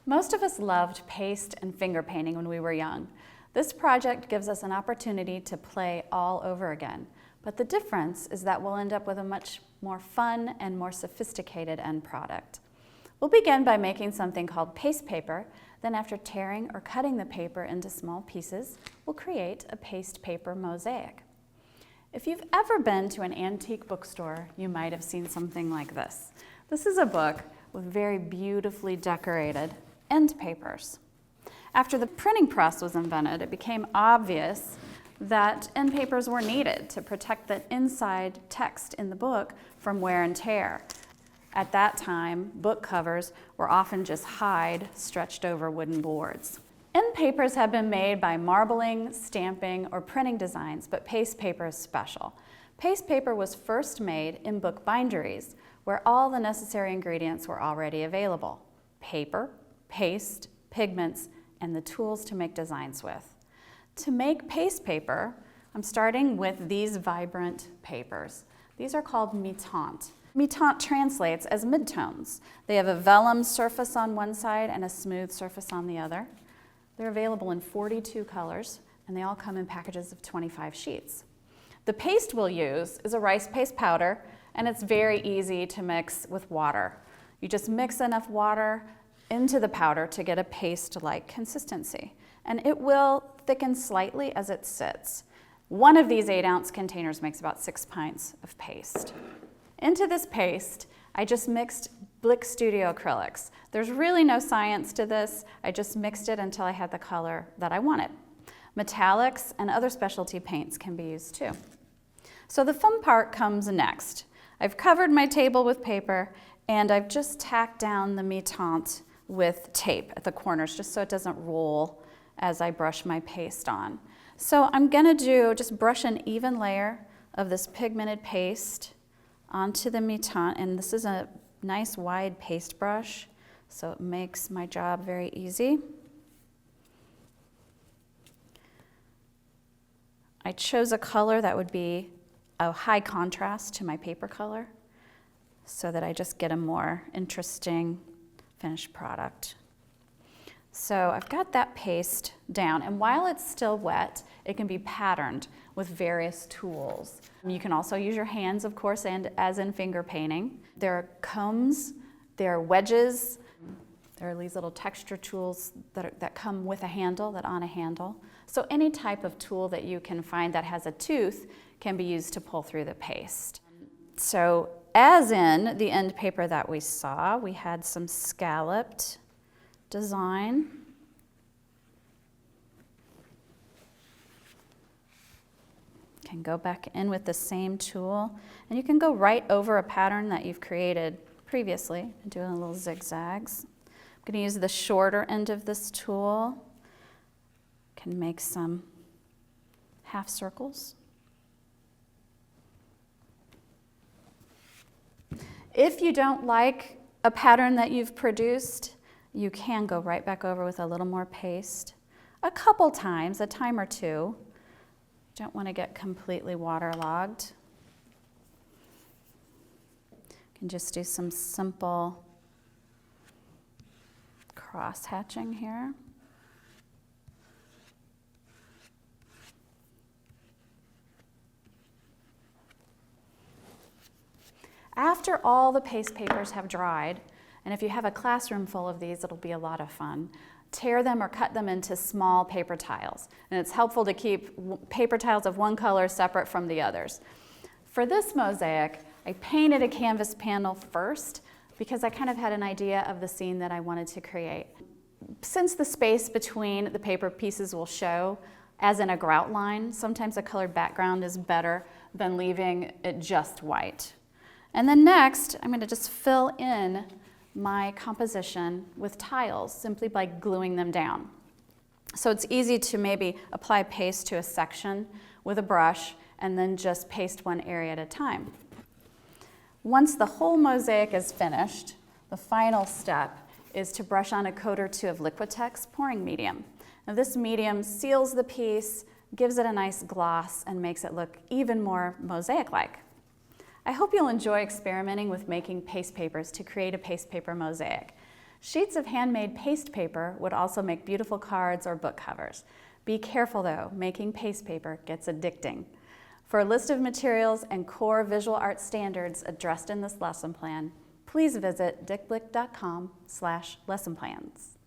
Most of us loved paste and finger painting when we were young. This project gives us an opportunity to play all over again, but the difference is that we'll end up with a much more fun and more sophisticated end product. We'll begin by making something called paste paper, then after tearing or cutting the paper into small pieces, we'll create a paste paper mosaic. If you've ever been to an antique bookstore, you might have seen something like this. This is a book with very beautifully decorated end papers. After the printing press was invented, it became obvious that end papers were needed to protect the inside text in the book from wear and tear. At that time, book covers were often just hide stretched over wooden boards. End papers have been made by marbling, stamping, or printing designs, but paste paper is special. Paste paper was first made in book binderies, where all the necessary ingredients were already available: paper, paste, pigments, and the tools to make designs with. To make paste paper, I'm starting with these vibrant papers. These are called mi-teintes. Mi-teinte translates as midtones. They have a vellum surface on one side and a smooth surface on the other. They're available in 42 colors, and they all come in packages of 25 sheets. The paste we'll use is a rice paste powder, and it's very easy to mix with water. You just mix enough water into the powder to get a paste-like consistency, and it will thicken slightly as it sits. One of these 8-ounce containers makes about 6 pints of paste. Into this paste, I just mixed Blick Studio acrylics. There's really no science to this. I just mixed it until I had the color that I wanted. Metallics and other specialty paints can be used too. So the fun part comes next. I've covered my table with paper, and I've just tacked down the mi-teinte with tape at the corners just so it doesn't roll as I brush my paste on. So I'm gonna just brush an even layer of this pigmented paste onto the mi-teinte, and this is a nice wide paste brush, so it makes my job very easy. I chose a color that would be a high contrast to my paper color so that I just get a more interesting finished product. So I've got that paste down, and while it's still wet, it can be patterned with various tools. You can also use your hands, of course, and as in finger painting. There are combs, there are wedges, there are these little texture tools that come with a handle, on a handle. So any type of tool that you can find that has a tooth can be used to pull through the paste. So as in the end paper that we saw, we had some scalloped design. Can go back in with the same tool, and you can go right over a pattern that you've created previously and do a little zigzags. I'm going to use the shorter end of this tool. Can make some half circles. If you don't like a pattern that you've produced, you can go right back over with a little more paste. A couple times, a time or two. Don't want to get completely waterlogged. You can just do some simple cross hatching here. After all the paste papers have dried, and if you have a classroom full of these, it'll be a lot of fun, tear them or cut them into small paper tiles. And it's helpful to keep paper tiles of one color separate from the others. For this mosaic, I painted a canvas panel first because I kind of had an idea of the scene that I wanted to create. Since the space between the paper pieces will show, as in a grout line, sometimes a colored background is better than leaving it just white. And then next, I'm going to just fill in my composition with tiles simply by gluing them down. So it's easy to maybe apply paste to a section with a brush and then just paste one area at a time. Once the whole mosaic is finished, the final step is to brush on a coat or two of Liquitex pouring medium. Now this medium seals the piece, gives it a nice gloss, and makes it look even more mosaic-like. I hope you'll enjoy experimenting with making paste papers to create a paste paper mosaic. Sheets of handmade paste paper would also make beautiful cards or book covers. Be careful though, making paste paper gets addicting. For a list of materials and core visual art standards addressed in this lesson plan, please visit dickblick.com/lessonplans.